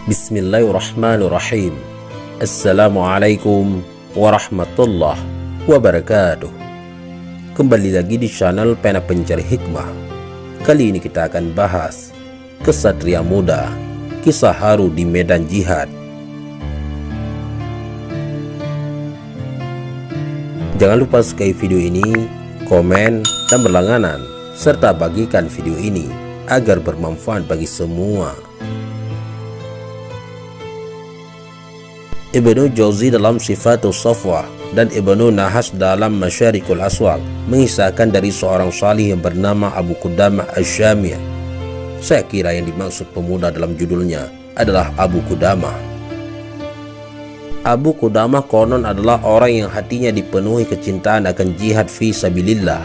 Bismillahirrahmanirrahim. Assalamualaikum warahmatullahi wabarakatuh. Kembali lagi di channel Pena Pencari Hikmah. Kali ini kita akan bahas kesatria muda, kisah haru di medan jihad. Jangan lupa sukai video ini, komen, dan berlangganan, serta bagikan video ini agar bermanfaat bagi semua. Ibnu Jauzi dalam Sifatus Safwah dan Ibnu Nahas dalam Masyarikul Aswaq mengisahkan dari seorang salih yang bernama Abu Qudamah Asy-Syami'. Saya kira yang dimaksud pemuda dalam judulnya adalah Abu Qudamah. Abu Qudamah konon adalah orang yang hatinya dipenuhi kecintaan akan jihad fi sabilillah.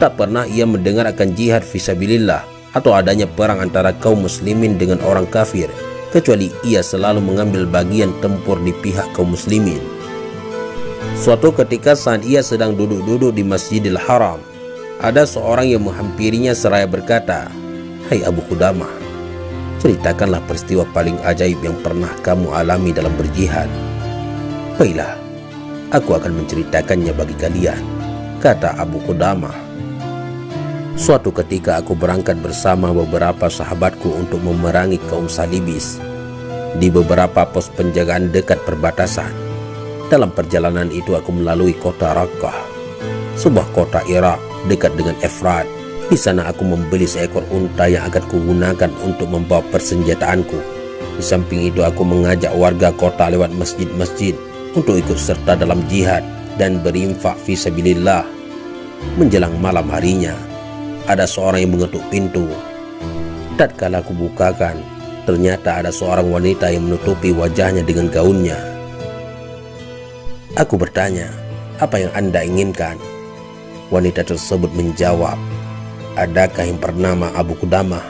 Tak pernah ia mendengar akan jihad fi sabilillah atau adanya perang antara kaum muslimin dengan orang kafir, kecuali ia selalu mengambil bagian tempur di pihak kaum muslimin. Suatu ketika saat ia sedang duduk-duduk di Masjidil Haram, ada seorang yang menghampirinya seraya berkata, "Hai Abu Qudamah, ceritakanlah peristiwa paling ajaib yang pernah kamu alami dalam berjihad." "Baiklah, aku akan menceritakannya bagi kalian," kata Abu Qudamah. "Suatu ketika aku berangkat bersama beberapa sahabatku untuk memerangi kaum salibis di beberapa pos penjagaan dekat perbatasan. Dalam perjalanan itu aku melalui kota Raqqah, sebuah kota Irak dekat dengan Efrat. Di sana aku membeli seekor unta yang akan kugunakan untuk membawa persenjataanku. Di samping itu aku mengajak warga kota lewat masjid-masjid untuk ikut serta dalam jihad dan berinfak fi sabilillah. Menjelang malam harinya, ada seorang yang mengetuk pintu. Tatkala aku bukakan, ternyata ada seorang wanita yang menutupi wajahnya dengan gaunnya. Aku bertanya, "Apa yang Anda inginkan?" Wanita tersebut menjawab, "Adakah yang bernama Abu Qudamah?"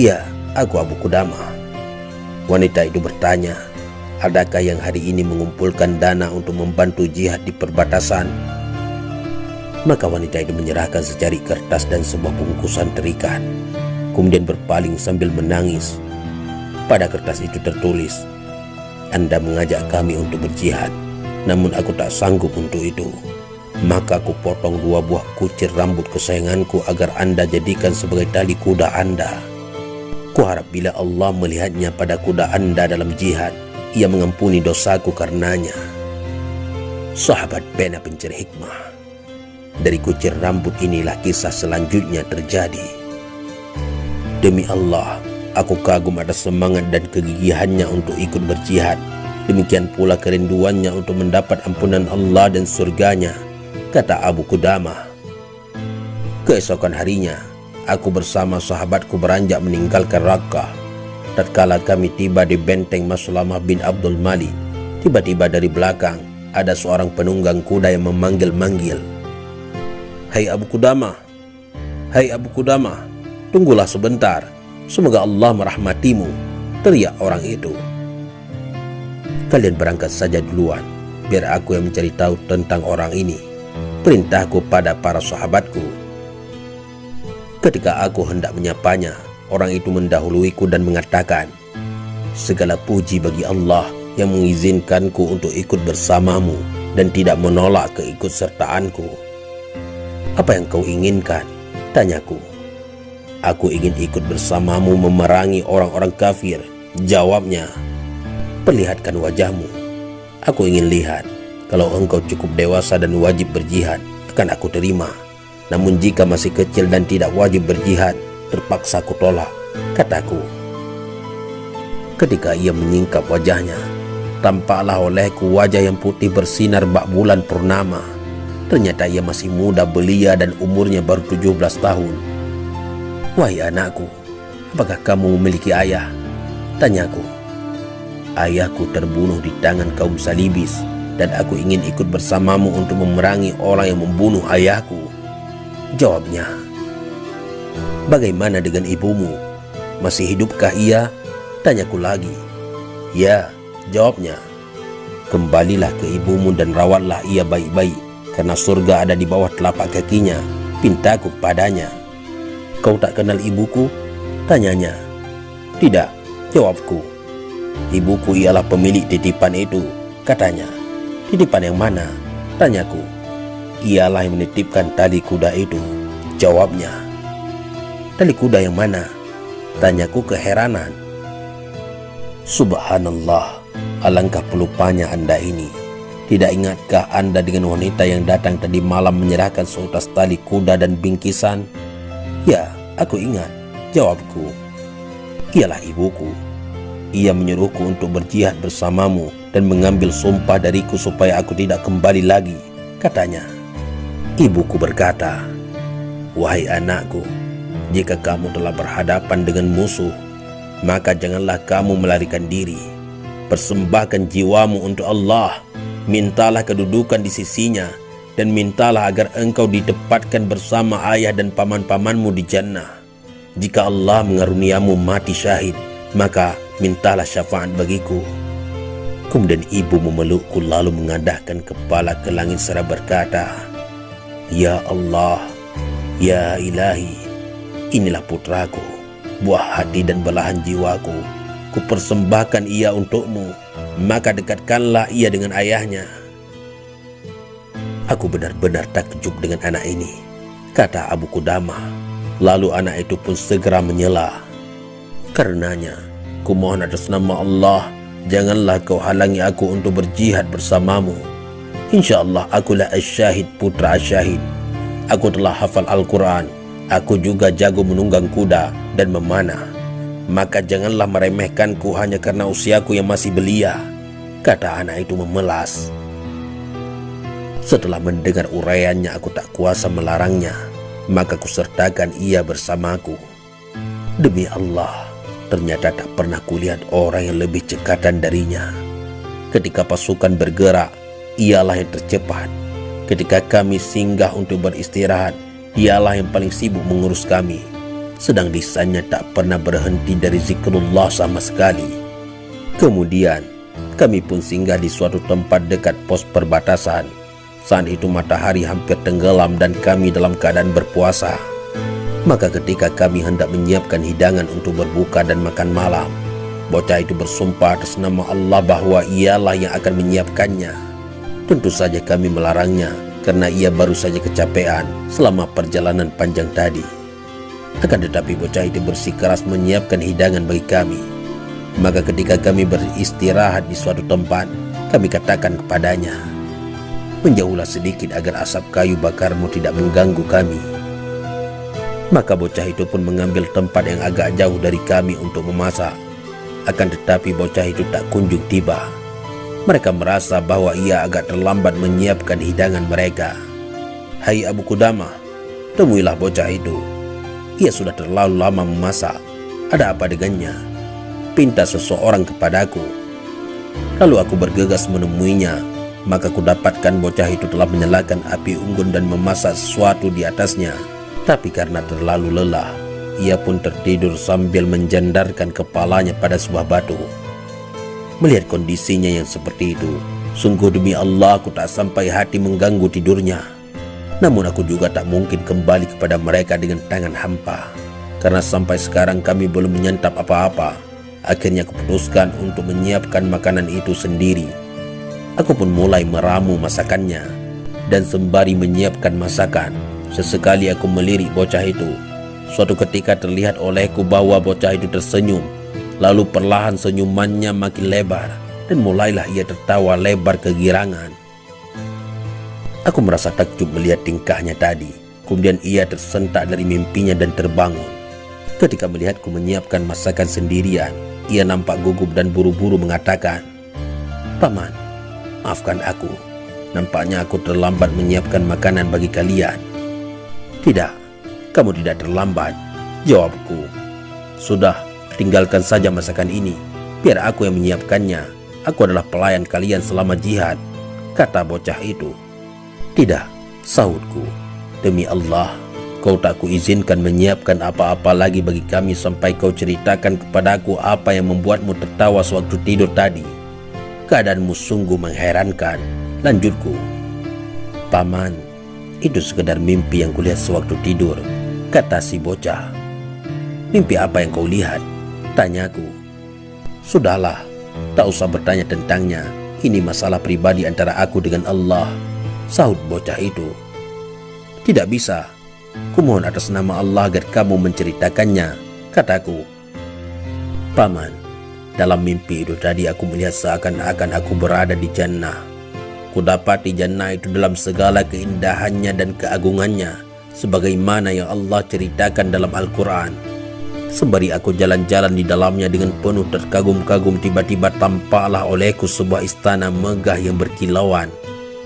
"Ya, aku Abu Qudamah." Wanita itu bertanya, "Adakah yang hari ini mengumpulkan dana untuk membantu jihad di perbatasan?" Maka wanita itu menyerahkan secari kertas dan sebuah bungkusan terikat, kemudian berpaling sambil menangis. Pada kertas itu tertulis, "Anda mengajak kami untuk berjihad, namun aku tak sanggup untuk itu. Maka aku potong 2 buah kucir rambut kesayanganku agar Anda jadikan sebagai tali kuda Anda. Kuharap bila Allah melihatnya pada kuda Anda dalam jihad, ia mengampuni dosaku karenanya." Sahabat Pena Pencari Hikmah, dari kucir rambut inilah kisah selanjutnya terjadi. Demi Allah, aku kagum atas semangat dan kegigihannya untuk ikut berjihad. Demikian pula kerinduannya untuk mendapat ampunan Allah dan surganya, kata Abu Qudamah. Keesokan harinya, aku bersama sahabatku beranjak meninggalkan Raqqah. Tatkala kami tiba di benteng Maslamah bin Abdul Malik, tiba-tiba dari belakang ada seorang penunggang kuda yang memanggil-manggil, "Hai Abu Qudamah, hai Abu Qudamah, tunggulah sebentar, semoga Allah merahmatimu," teriak orang itu. "Kalian berangkat saja duluan, biar aku yang mencari tahu tentang orang ini," perintahku pada para sahabatku. Ketika aku hendak menyapanya, orang itu mendahuluiku dan mengatakan, "Segala puji bagi Allah yang mengizinkanku untuk ikut bersamamu dan tidak menolak keikutsertaanku." "Apa yang kau inginkan?" tanyaku. "Aku ingin ikut bersamamu memerangi orang-orang kafir," jawabnya. "Perlihatkan wajahmu. Aku ingin lihat. Kalau engkau cukup dewasa dan wajib berjihad, akan aku terima. Namun jika masih kecil dan tidak wajib berjihad, terpaksa aku tolak," kataku. Ketika ia menyingkap wajahnya, tampaklah olehku wajah yang putih bersinar bak bulan purnama. Ternyata ia masih muda belia dan umurnya baru 17 tahun. "Wahai anakku, apakah kamu memiliki ayah?" tanyaku. "Ayahku terbunuh di tangan kaum salibis dan aku ingin ikut bersamamu untuk memerangi orang yang membunuh ayahku," jawabnya. "Bagaimana dengan ibumu? Masih hidupkah ia?" tanyaku lagi. "Ya," jawabnya. "Kembalilah ke ibumu dan rawatlah ia baik-baik, karena surga ada di bawah telapak kakinya," pintaku padanya. "Kau tak kenal ibuku?" tanyanya. "Tidak, Jawabku, ibuku ialah pemilik titipan itu, katanya. Titipan yang mana? Tanyaku. Ialah yang menitipkan tali kuda itu, jawabnya. Tali kuda yang mana? Tanyaku keheranan. Subhanallah, alangkah pelupanya Anda ini. Tidak ingatkah Anda dengan wanita yang datang tadi malam menyerahkan seutas tali kuda dan bingkisan? Ya, aku ingat, jawabku. Ialah ibuku. Ia menyuruhku untuk berjihad bersamamu dan mengambil sumpah dariku supaya aku tidak kembali lagi, katanya. Ibuku berkata, wahai anakku, jika kamu telah berhadapan dengan musuh, maka janganlah kamu melarikan diri. Persembahkan jiwamu untuk Allah, mintalah kedudukan di sisinya, dan mintalah agar engkau ditempatkan bersama ayah dan paman-pamanmu di jannah. Jika Allah mengaruniamu mati syahid, maka mintalah syafaat bagiku. Kemudian ibu memelukku lalu mengadahkan kepala ke langit seraya berkata, ya Allah, ya Ilahi, inilah putraku, buah hati dan belahan jiwaku. Kupersembahkan ia untukmu, maka dekatkanlah ia dengan ayahnya. Aku benar-benar takjub dengan anak ini, kata Abu Qudamah. Lalu anak itu pun segera menyela. Karenanya, kumohon atas nama Allah, janganlah kau halangi aku untuk berjihad bersamamu. InsyaAllah akulah asyahid putra asyahid. Aku telah hafal Al-Quran. Aku juga jago menunggang kuda dan memanah. Maka janganlah meremehkanku hanya karena usiaku yang masih belia, kata anak itu memelas. Setelah mendengar uraiannya, aku tak kuasa melarangnya, maka kusertakan ia bersamaku. Demi Allah, ternyata tak pernah kulihat orang yang lebih cekatan darinya. Ketika pasukan bergerak, ialah yang tercepat. Ketika kami singgah untuk beristirahat, dialah yang paling sibuk mengurus kami. Sedang lisannya tak pernah berhenti dari zikrullah sama sekali. Kemudian, kami pun singgah di suatu tempat dekat pos perbatasan. Saat itu matahari hampir tenggelam dan kami dalam keadaan berpuasa. Maka ketika kami hendak menyiapkan hidangan untuk berbuka dan makan malam, bocah itu bersumpah atas nama Allah bahwa ialah yang akan menyiapkannya. Tentu saja kami melarangnya karena ia baru saja kecapean selama perjalanan panjang tadi. Akan tetapi bocah itu bersikeras menyiapkan hidangan bagi kami. Maka ketika kami beristirahat di suatu tempat, kami katakan kepadanya, menjauhlah sedikit agar asap kayu bakarmu tidak mengganggu kami. Maka bocah itu pun mengambil tempat yang agak jauh dari kami untuk memasak. Akan tetapi bocah itu tak kunjung tiba. Mereka merasa bahwa ia agak terlambat menyiapkan hidangan mereka. Hai Abu Qudamah, temuilah bocah itu. Ia sudah terlalu lama memasak. Ada apa dengannya? Pinta seseorang kepadaku. Lalu aku bergegas menemuinya. Maka kudapatkan bocah itu telah menyalakan api unggun dan memasak sesuatu di atasnya. Tapi karena terlalu lelah, ia pun tertidur sambil menjandarkan kepalanya pada sebuah batu. Melihat kondisinya yang seperti itu, sungguh demi Allah aku tak sampai hati mengganggu tidurnya. Namun aku juga tak mungkin kembali kepada mereka dengan tangan hampa, karena sampai sekarang kami belum menyantap apa-apa. Akhirnya kuputuskan untuk menyiapkan makanan itu sendiri. Aku pun mulai meramu masakannya, dan sembari menyiapkan masakan, sesekali aku melirik bocah itu. Suatu ketika terlihat olehku bahwa bocah itu tersenyum, lalu perlahan senyumannya makin lebar, dan mulailah ia tertawa lebar kegirangan. Aku merasa takjub melihat tingkahnya tadi. Kemudian ia tersentak dari mimpinya dan terbangun. Ketika melihatku menyiapkan masakan sendirian, ia nampak gugup dan buru-buru mengatakan, Paman, maafkan aku, nampaknya aku terlambat menyiapkan makanan bagi kalian. Tidak, kamu tidak terlambat, jawabku. Sudah, tinggalkan saja masakan ini, biar aku yang menyiapkannya. Aku adalah pelayan kalian selama jihad, kata bocah itu. Tidak, sahutku, demi Allah, kau tak kuizinkan menyiapkan apa-apa lagi bagi kami sampai kau ceritakan kepadaku apa yang membuatmu tertawa sewaktu tidur tadi. Keadaanmu sungguh mengherankan, lanjutku. Paman, itu sekedar mimpi yang kulihat sewaktu tidur, kata si bocah. Mimpi apa yang kau lihat? Tanyaku. Sudahlah, tak usah bertanya tentangnya. Ini masalah pribadi antara aku dengan Allah, sahut bocah itu. Tidak bisa. Kumohon atas nama Allah agar kamu menceritakannya, kataku. Paman, dalam mimpi itu tadi aku melihat seakan-akan aku berada di jannah. Kudapati jannah itu dalam segala keindahannya dan keagungannya, sebagaimana yang Allah ceritakan dalam Al-Quran. Sembari aku jalan-jalan di dalamnya dengan penuh terkagum-kagum, tiba-tiba tampaklah olehku sebuah istana megah yang berkilauan.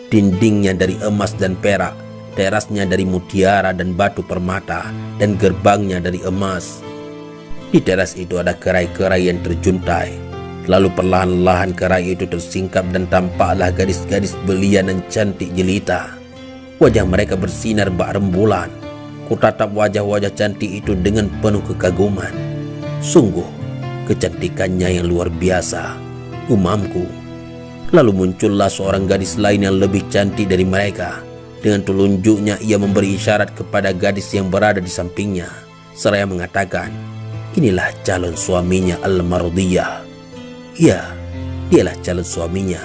Dindingnya dari emas dan perak, terasnya dari mutiara dan batu permata, dan gerbangnya dari emas. Di teras itu ada kerai-kerai yang terjuntai. Lalu perlahan-lahan kerai itu tersingkap dan tampaklah gadis-gadis belia dan cantik jelita. Wajah mereka bersinar bak rembulan. Kutatap wajah-wajah cantik itu dengan penuh kekaguman. Sungguh, kecantikannya yang luar biasa, umamku. Lalu muncullah seorang gadis lain yang lebih cantik dari mereka. Dengan telunjuknya ia memberi isyarat kepada gadis yang berada di sampingnya, seraya mengatakan, inilah calon suaminya Al-Mardiyah. Ya, dialah calon suaminya.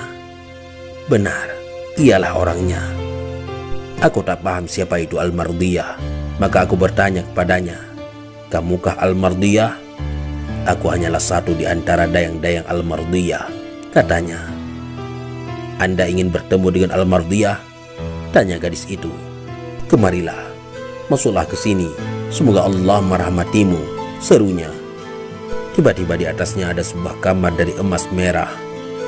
Benar, ialah orangnya. Aku tak paham siapa itu Al-Mardiyah. Maka aku bertanya kepadanya, kamukah Al-Mardiyah? Aku hanyalah satu di antara dayang-dayang Al-Mardiyah, katanya. Anda ingin bertemu dengan Al-Mardiyah? Tanya gadis itu. Kemarilah, masuklah ke sini, semoga Allah merahmatimu, serunya. Tiba-tiba di atasnya ada sebuah kamar dari emas merah.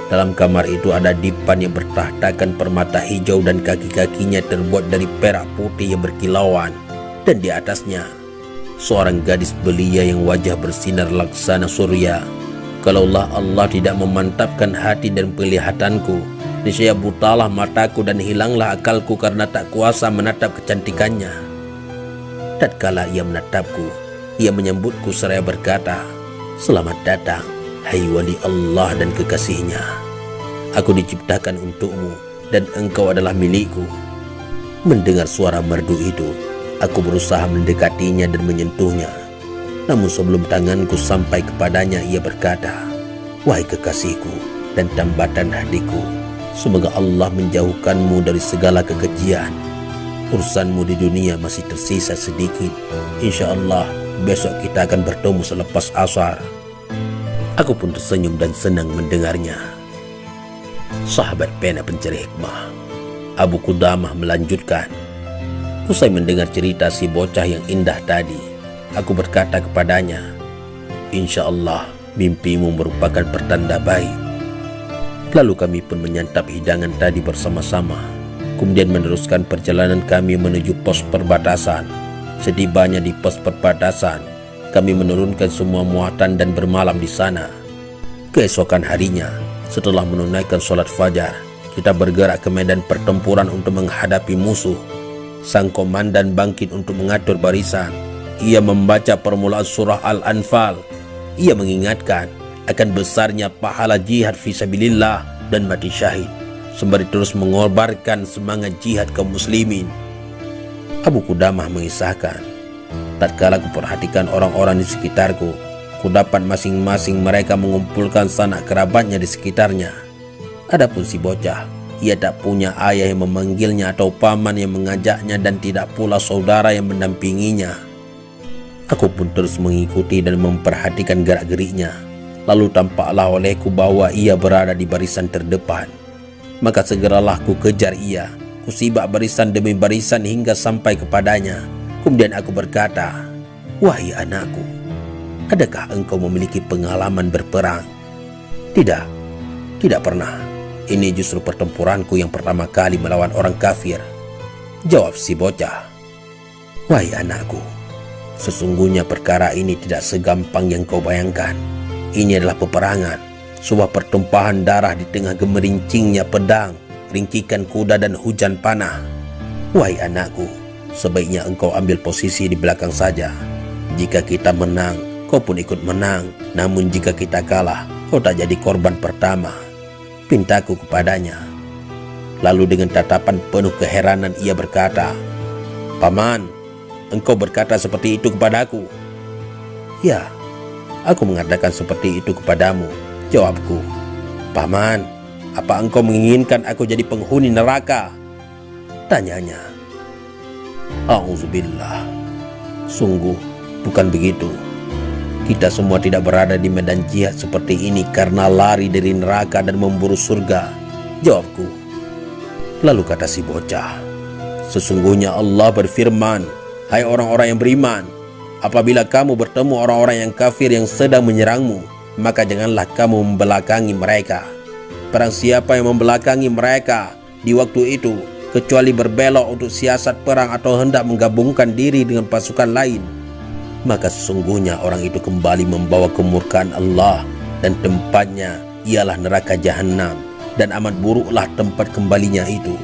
Dalam kamar itu ada dipan yang bertahtakan permata hijau dan kaki-kakinya terbuat dari perak putih yang berkilauan. Dan di atasnya seorang gadis belia yang wajah bersinar laksana surya. Kalaulah Allah tidak memantapkan hati dan penglihatanku, niscaya butalah mataku dan hilanglah akalku karena tak kuasa menatap kecantikannya. Tatkala ia menatapku, ia menyambutku seraya berkata, selamat datang, hai wali Allah dan kekasihnya. Aku diciptakan untukmu dan engkau adalah milikku. Mendengar suara merdu itu, aku berusaha mendekatinya dan menyentuhnya. Namun sebelum tanganku sampai kepadanya, ia berkata, wahai kekasihku dan tambatan hatiku, semoga Allah menjauhkanmu dari segala kekejian. Urusanmu di dunia masih tersisa sedikit. Insya Allah besok kita akan bertemu selepas asar. Aku pun tersenyum dan senang mendengarnya. Sahabat pena pencari hikmah, Abu Qudamah melanjutkan, usai mendengar cerita si bocah yang indah tadi, aku berkata kepadanya, insya Allah mimpimu merupakan pertanda baik. Lalu kami pun menyantap hidangan tadi bersama-sama, kemudian meneruskan perjalanan kami menuju pos perbatasan. Setibanya di pos perbatasan, kami menurunkan semua muatan dan bermalam di sana. Keesokan harinya, setelah menunaikan sholat fajar, kita bergerak ke medan pertempuran untuk menghadapi musuh. Sang komandan bangkit untuk mengatur barisan. Ia membaca permulaan surah Al-Anfal. Ia mengingatkan akan besarnya pahala jihad fisabilillah dan mati syahid, sembari terus mengorbankan semangat jihad kaum muslimin. Abu Qudamah mengisahkan, tatkala kuperhatikan orang-orang di sekitarku, kudapat masing-masing mereka mengumpulkan sanak kerabatnya di sekitarnya. Adapun si bocah, ia tak punya ayah yang memanggilnya atau paman yang mengajaknya dan tidak pula saudara yang mendampinginya. Aku pun terus mengikuti dan memperhatikan gerak-geriknya. Lalu tampaklah olehku bahwa ia berada di barisan terdepan. Maka segeralah ku kejar ia. Ku sibak barisan demi barisan hingga sampai kepadanya. Kemudian aku berkata, wahai anakku, adakah engkau memiliki pengalaman berperang? Tidak, tidak pernah. Ini justru pertempuranku yang pertama kali melawan orang kafir, jawab si bocah. Wahai anakku, sesungguhnya perkara ini tidak segampang yang kau bayangkan. Ini adalah peperangan, sebuah pertumpahan darah di tengah gemerincingnya pedang, ringkikan kuda dan hujan panah. Wahai anakku, sebaiknya engkau ambil posisi di belakang saja. Jika kita menang, kau pun ikut menang. Namun jika kita kalah, kau tak jadi korban pertama, pintaku kepadanya. Lalu dengan tatapan penuh keheranan ia berkata, paman, engkau berkata seperti itu kepadaku? Ya, aku mengatakan seperti itu kepadamu Jawabku, "Paman, apa engkau menginginkan aku jadi penghuni neraka?" Tanyanya. A'udzubillah. Sungguh bukan begitu. Kita semua tidak berada di medan jihad seperti ini karena lari dari neraka dan memburu surga. Jawabku. Lalu kata si bocah, "Sesungguhnya Allah berfirman, hai orang-orang yang beriman, apabila kamu bertemu orang-orang yang kafir yang sedang menyerangmu, maka janganlah kamu membelakangi mereka. Barang siapa yang membelakangi mereka di waktu itu, kecuali berbelok untuk siasat perang atau hendak menggabungkan diri dengan pasukan lain, maka sesungguhnya orang itu kembali membawa kemurkaan Allah, dan tempatnya ialah neraka jahanam, dan amat buruklah tempat kembalinya itu.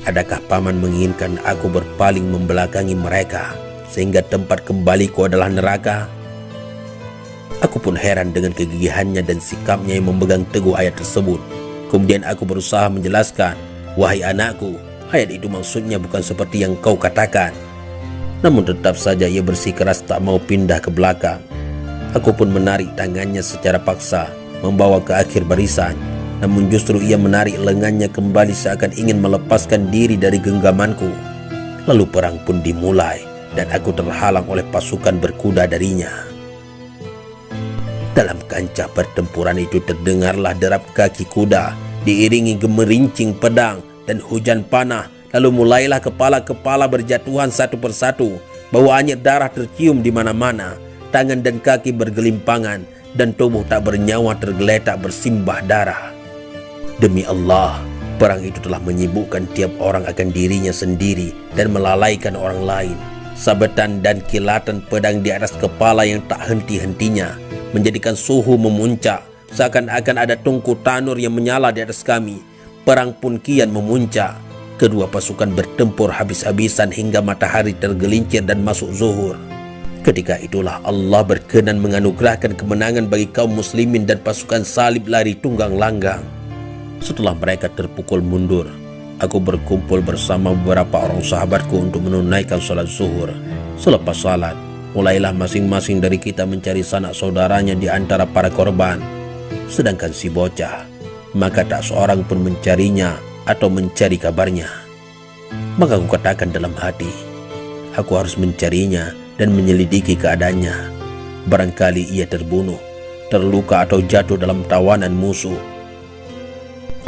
Adakah paman menginginkan aku berpaling membelakangi mereka, sehingga tempat kembaliku adalah neraka?" Aku pun heran dengan kegigihannya dan sikapnya yang memegang teguh ayat tersebut. Kemudian aku berusaha menjelaskan, "Wahai anakku, ayat itu maksudnya bukan seperti yang kau katakan." Namun tetap saja ia bersikeras tak mau pindah ke belakang. Aku pun menarik tangannya secara paksa, membawa ke akhir barisan. Namun justru ia menarik lengannya kembali seakan ingin melepaskan diri dari genggamanku. Lalu perang pun dimulai, dan aku terhalang oleh pasukan berkuda darinya. Dalam kancah pertempuran itu terdengarlah derap kaki kuda, diiringi gemerincing pedang dan hujan panah. Lalu mulailah kepala-kepala berjatuhan satu persatu. Bau anyir darah tercium di mana-mana. Tangan dan kaki bergelimpangan, dan tubuh tak bernyawa tergeletak bersimbah darah. Demi Allah, perang itu telah menyibukkan tiap orang akan dirinya sendiri dan melalaikan orang lain. Sabetan dan kilatan pedang di atas kepala yang tak henti-hentinya menjadikan suhu memuncak, seakan-akan ada tungku tanur yang menyala di atas kami. Perang pun kian memuncak. Kedua pasukan bertempur habis-habisan hingga matahari tergelincir dan masuk zuhur. Ketika itulah Allah berkenan menganugerahkan kemenangan bagi kaum muslimin dan pasukan salib lari tunggang langgang. Setelah mereka terpukul mundur, aku berkumpul bersama beberapa orang sahabatku untuk menunaikan sholat zuhur. Selepas salat, mulailah masing-masing dari kita mencari sanak saudaranya di antara para korban. Sedangkan si bocah, maka tak seorang pun mencarinya atau mencari kabarnya. Maka aku katakan dalam hati, aku harus mencarinya dan menyelidiki keadaannya. Barangkali ia terbunuh, terluka atau jatuh dalam tawanan musuh.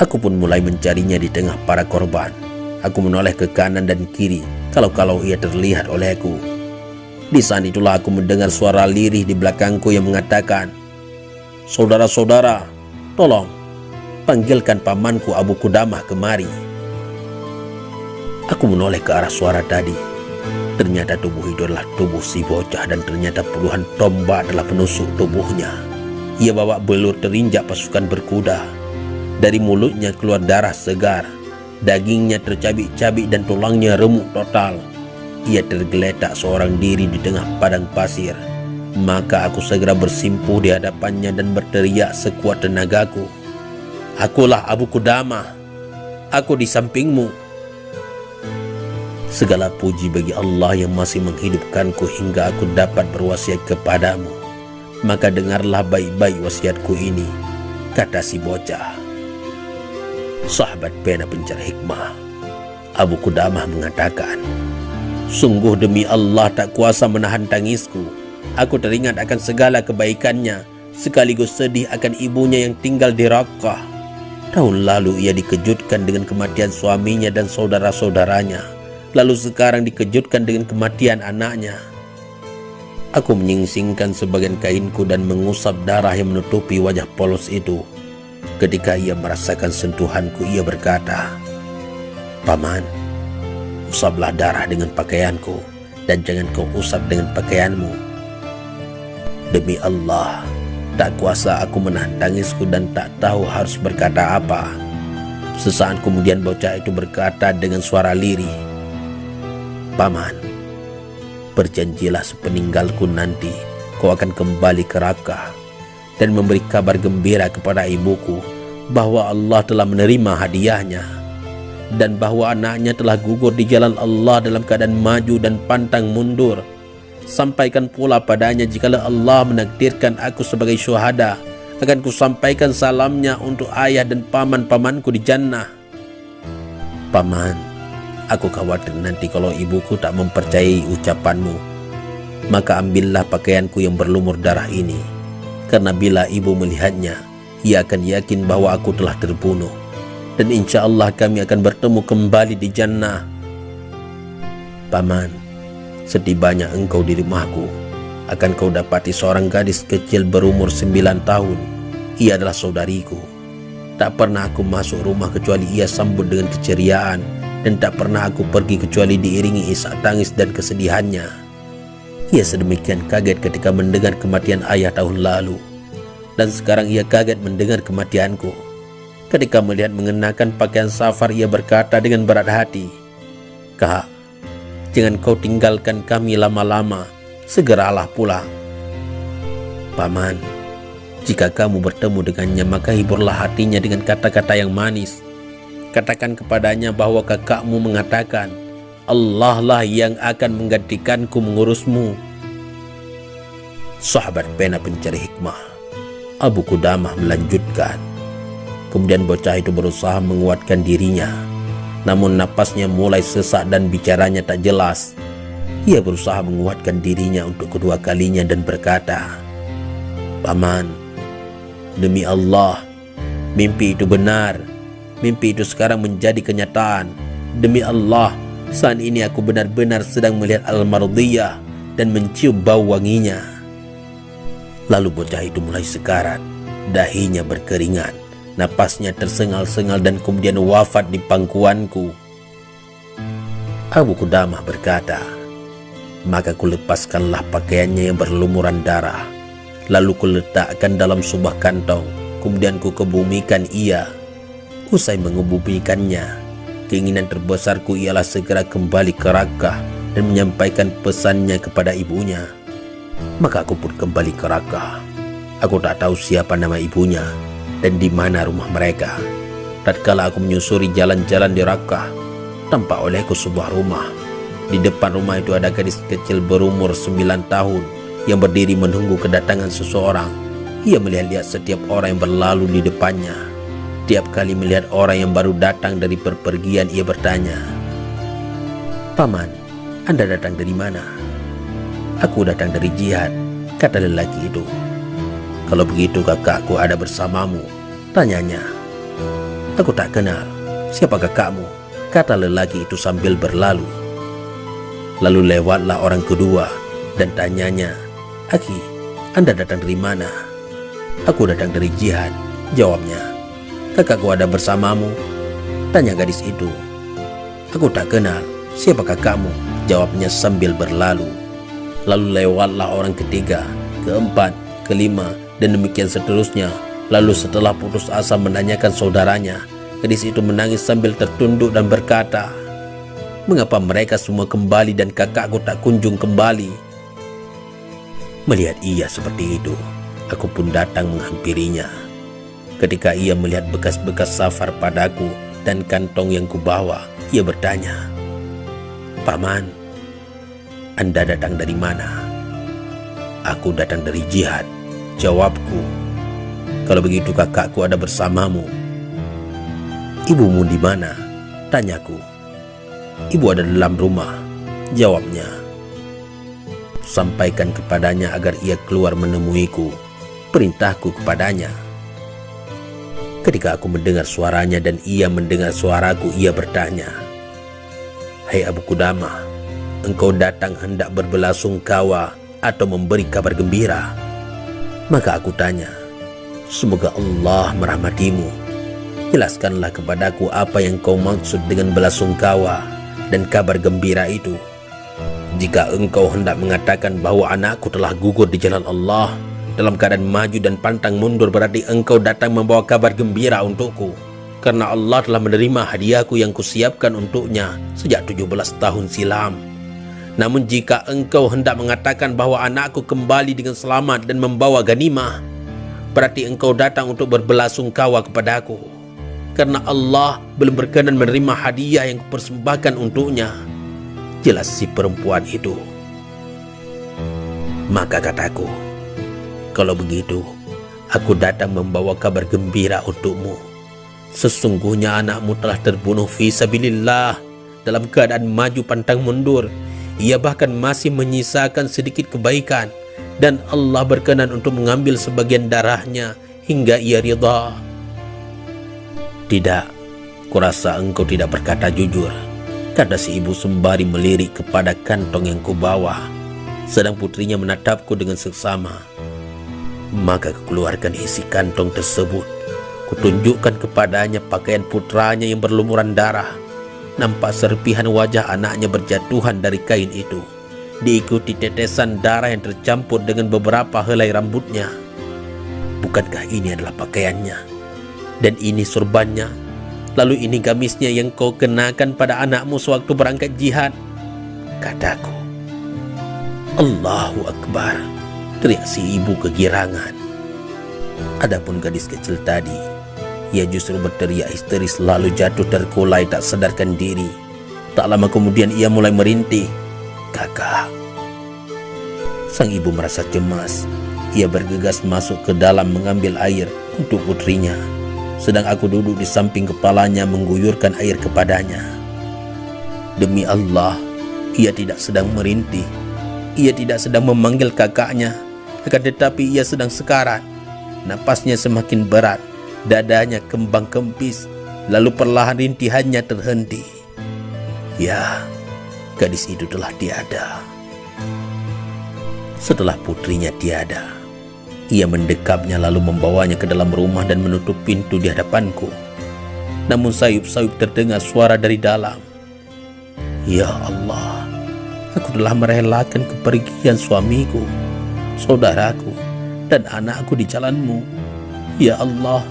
Aku pun mulai mencarinya di tengah para korban. Aku menoleh ke kanan dan kiri, kalau-kalau ia terlihat olehku. Di saat itulah aku mendengar suara lirih di belakangku yang mengatakan, "Saudara-saudara, tolong panggilkan pamanku Abu Qudamah kemari." Aku menoleh ke arah suara tadi. Ternyata tubuh itu adalah tubuh si bocah, dan ternyata puluhan tombak adalah penusuk tubuhnya. Ia bawa belur terinjak pasukan berkuda. Dari mulutnya keluar darah segar, dagingnya tercabik-cabik dan tulangnya remuk total. Ia tergeletak seorang diri di tengah padang pasir. Maka aku segera bersimpuh di hadapannya dan berteriak sekuat tenagaku, "Akulah Abu Qudamah, aku di sampingmu." Segala puji bagi Allah yang masih menghidupkanku hingga aku dapat berwasiat kepadamu. Maka dengarlah baik-baik wasiatku ini, kata si bocah. Sahabat pena pencari hikmah, Abu Qudamah mengatakan, "Sungguh demi Allah tak kuasa menahan tangisku. Aku teringat akan segala kebaikannya, sekaligus sedih akan ibunya yang tinggal di Raqqah. Tahun lalu ia dikejutkan dengan kematian suaminya dan saudara-saudaranya. Lalu sekarang dikejutkan dengan kematian anaknya." Aku menyingsingkan sebagian kainku dan mengusap darah yang menutupi wajah polos itu. Ketika ia merasakan sentuhanku, ia berkata, "Paman, usaplah darah dengan pakaianku, dan jangan kau usap dengan pakaianmu." Demi Allah, tak kuasa aku menahan tangisku dan tak tahu harus berkata apa. Sesaat kemudian bocah itu berkata dengan suara lirih, "Paman, berjanjilah sepeninggalku nanti kau akan kembali ke Raqqah dan memberi kabar gembira kepada ibuku bahwa Allah telah menerima hadiahnya dan bahwa anaknya telah gugur di jalan Allah dalam keadaan maju dan pantang mundur. Sampaikan pula padanya jikalau Allah menakdirkan aku sebagai syuhada, akan kusampaikan salamnya untuk ayah dan paman-pamanku di jannah. Paman, aku khawatir nanti kalau ibuku tak mempercayai ucapanmu. Maka ambillah pakaianku yang berlumur darah ini, karena bila ibu melihatnya, ia akan yakin bahwa aku telah terbunuh, dan insya Allah kami akan bertemu kembali di jannah. Paman, setibanya engkau di rumahku, akan kau dapati seorang gadis kecil berumur 9 tahun. Ia adalah saudariku. Tak pernah aku masuk rumah kecuali ia sambut dengan keceriaan, dan tak pernah aku pergi kecuali diiringi isak tangis dan kesedihannya. Ia sedemikian kaget ketika mendengar kematian ayah tahun lalu, dan sekarang ia kaget mendengar kematianku. Ketika melihat mengenakan pakaian safar, ia berkata dengan berat hati, "Kak, jangan kau tinggalkan kami lama-lama, segeralah pulang." Paman, jika kamu bertemu dengannya, maka hiburlah hatinya dengan kata-kata yang manis. Katakan kepadanya bahwa kakakmu mengatakan, Allah lah yang akan menggantikanku mengurusmu. Sahabat pena pencari hikmah, Abu Qudamah melanjutkan. Kemudian bocah itu berusaha menguatkan dirinya, namun napasnya mulai sesak dan bicaranya tak jelas. Ia berusaha menguatkan dirinya untuk kedua kalinya dan berkata, "Paman, demi Allah, mimpi itu benar. Mimpi itu sekarang menjadi kenyataan. Demi Allah, saat ini aku benar-benar sedang melihat Al-Mardiyah dan mencium bau wanginya." Lalu bocah itu mulai sekarat, dahinya berkeringat, napasnya tersengal-sengal dan kemudian wafat di pangkuanku. Abu Qudamah berkata, "Maka kulepaskanlah pakaiannya yang berlumuran darah, lalu kuletakkan dalam sebuah kantong, kemudian kukebumikan ia. Usai mengebumikannya, keinginan terbesarku ialah segera kembali ke Rakkah dan menyampaikan pesannya kepada ibunya. Maka aku pun kembali ke Rakkah. Aku tak tahu siapa nama ibunya dan di mana rumah mereka. Tatkala aku menyusuri jalan-jalan di Rakkah, tampak olehku sebuah rumah. Di depan rumah itu ada gadis kecil berumur 9 tahun yang berdiri menunggu kedatangan seseorang. Ia melihat-lihat setiap orang yang berlalu di depannya. Tiap kali melihat orang yang baru datang dari perpergian, ia bertanya, "Paman, Anda datang dari mana?" "Aku datang dari jihad," kata lelaki itu. "Kalau begitu kakakku ada bersamamu?" tanyanya. "Aku tak kenal. Siapa kakakmu?" kata lelaki itu sambil berlalu. Lalu lewatlah orang kedua dan tanyanya, "Aki, Anda datang dari mana?" "Aku datang dari jihad," jawabnya. "Kakakku ada bersamamu?" tanya gadis itu. "Aku tak kenal. Siapa kakakmu?" jawabnya sambil berlalu. Lalu lewatlah orang ketiga, keempat, kelima, dan demikian seterusnya. Lalu setelah putus asa menanyakan saudaranya, gadis itu menangis sambil tertunduk dan berkata, "Mengapa mereka semua kembali dan kakakku tak kunjung kembali?" Melihat ia seperti itu, aku pun datang menghampirinya. Ketika ia melihat bekas-bekas safar padaku dan kantong yang kubawa, ia bertanya, "Paman, Anda datang dari mana?" "Aku datang dari jihad," jawabku. "Kalau begitu kakakku ada bersamamu." "Ibumu di mana?" tanyaku. "Ibu ada dalam rumah," jawabnya. Sampaikan kepadanya agar ia keluar menemuiku, perintahku kepadanya. Ketika aku mendengar suaranya dan ia mendengar suaraku, ia bertanya, "Hai Abu Qudamah, engkau datang hendak berbelasungkawa atau memberi kabar gembira?" Maka aku tanya, "Semoga Allah merahmatimu. Jelaskanlah kepadaku apa yang kau maksud dengan belasungkawa dan kabar gembira itu. Jika engkau hendak mengatakan bahwa anakku telah gugur di jalan Allah dalam keadaan maju dan pantang mundur, berarti engkau datang membawa kabar gembira untukku, karena Allah telah menerima hadiahku yang kusiapkan untuknya sejak 17 tahun silam. Namun jika engkau hendak mengatakan bahwa anakku kembali dengan selamat dan membawa ganimah, berarti engkau datang untuk berbelasungkawa kepadaku, karena Allah belum berkenan menerima hadiah yang kupersembahkan untuknya." Jelas si perempuan itu. Maka kataku, "Kalau begitu, Aku datang membawa kabar gembira untukmu. Sesungguhnya anakmu telah terbunuh fi sabilillah dalam keadaan maju pantang mundur. Ia bahkan masih menyisakan sedikit kebaikan, dan Allah berkenan untuk mengambil sebagian darahnya hingga ia ridha. Tidak, kurasa engkau tidak berkata jujur, kata si ibu sembari melirik kepada kantong yang kubawa. Sedang putrinya menatapku dengan seksama. Maka kukeluarkan isi kantong tersebut. Kutunjukkan kepadanya pakaian putranya yang berlumuran darah. Nampak serpihan wajah anaknya berjatuhan dari kain itu, diikuti tetesan darah yang tercampur dengan beberapa helai rambutnya. Bukankah ini adalah pakaiannya? Dan ini surbannya? Lalu ini gamisnya yang kau kenakan pada anakmu sewaktu berangkat jihad? Kataku. Allahu Akbar, teriak si ibu kegirangan. Adapun gadis kecil tadi, ia justru berteriak histeris lalu jatuh terkulai tak sadarkan diri. Tak lama kemudian ia mulai merintih. Kakak. Sang ibu merasa cemas. Ia bergegas masuk ke dalam mengambil air untuk putrinya, sedang aku duduk di samping kepalanya mengguyurkan air kepadanya. Demi Allah, ia tidak sedang merintih. Ia tidak sedang memanggil kakaknya, akan tetapi ia sedang sekarat. Napasnya semakin berat, dadanya kembang kempis, lalu perlahan rintihannya terhenti. Ya, gadis itu telah tiada. Setelah putrinya tiada, ia mendekapnya lalu membawanya ke dalam rumah dan menutup pintu di hadapanku. Namun sayup-sayup terdengar suara dari dalam. Ya Allah, aku telah merelakan kepergian suamiku, saudaraku, dan anakku di jalanmu. Ya Allah,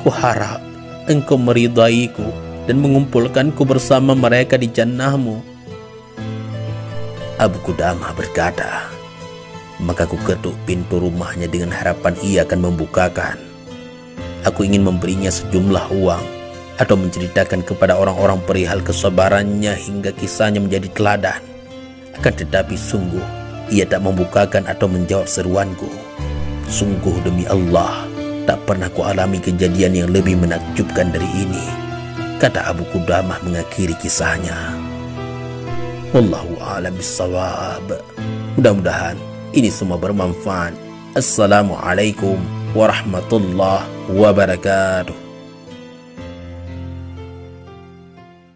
ku harap engkau meridaiku dan mengumpulkanku bersama mereka di jannahmu. Abu Qudamah berkata. Maka ku ketuk pintu rumahnya dengan harapan ia akan membukakan. Aku ingin memberinya sejumlah uang atau menceritakan kepada orang-orang perihal kesabarannya hingga kisahnya menjadi teladan. Akan tetapi sungguh ia tak membukakan atau menjawab seruanku. Sungguh demi Allah, tak pernah ku alami kejadian yang lebih menakjubkan dari ini, kata Abu Qudamah mengakhiri kisahnya. Wallahu a'lam bissawab. Mudah-mudahan ini semua bermanfaat. Assalamualaikum warahmatullahi wabarakatuh.